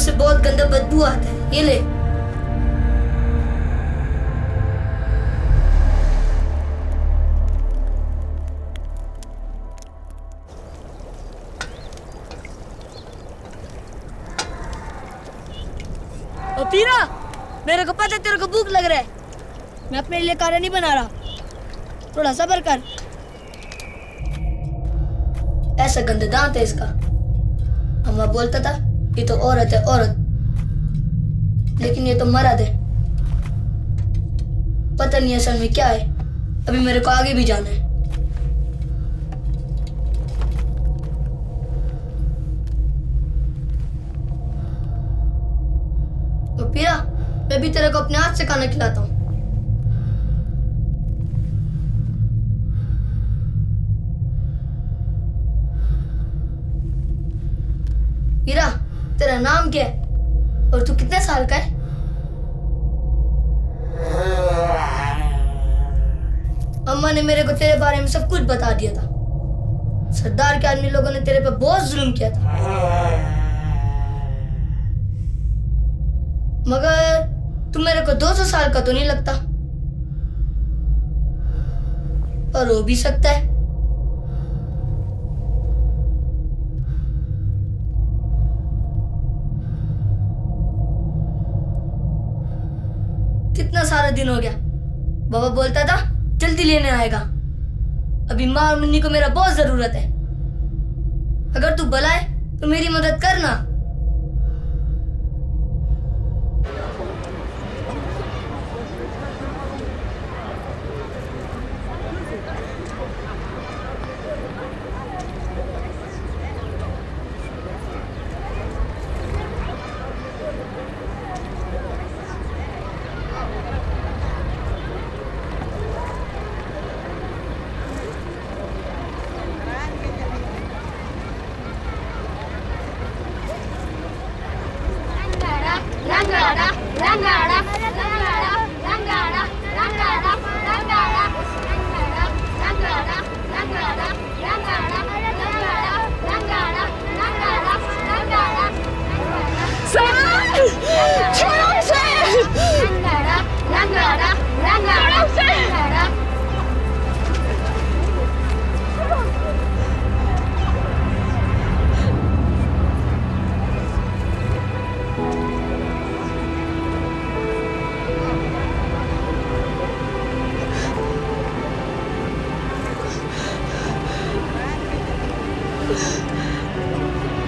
से बहुत गंदा बदबू आता है। ये ले। ओ पीरा, मेरे को पता है तेरे को भूख लग रहा है। मैं अपने लिए खाना नहीं बना रहा, थोड़ा सब्र कर। ऐसा गंदा दांत है इसका। अम्मा बोलता था ये तो औरत है, औरत, लेकिन ये तो मर्द है। पता नहीं असल में क्या है। अभी मेरे को आगे भी जाना है। तो पीरा, मैं भी तेरे को अपने हाथ से खाना खिलाता हूँ। पीरा, तेरा नाम क्या है और तू कितने साल का है? अम्मा ने मेरे को तेरे बारे में सब कुछ बता दिया था। सरदार के आदमी लोगों ने तेरे पे बहुत जुल्म किया था, मगर तू मेरे को 200 साल का तो नहीं लगता। और हो भी सकता है। कितना सारा दिन हो गया। बाबा बोलता था जल्दी लेने आएगा। अभी माँ और मुन्नी को मेरा बहुत जरूरत है। अगर तू भला है तो मेरी मदद करना। Rangga ada.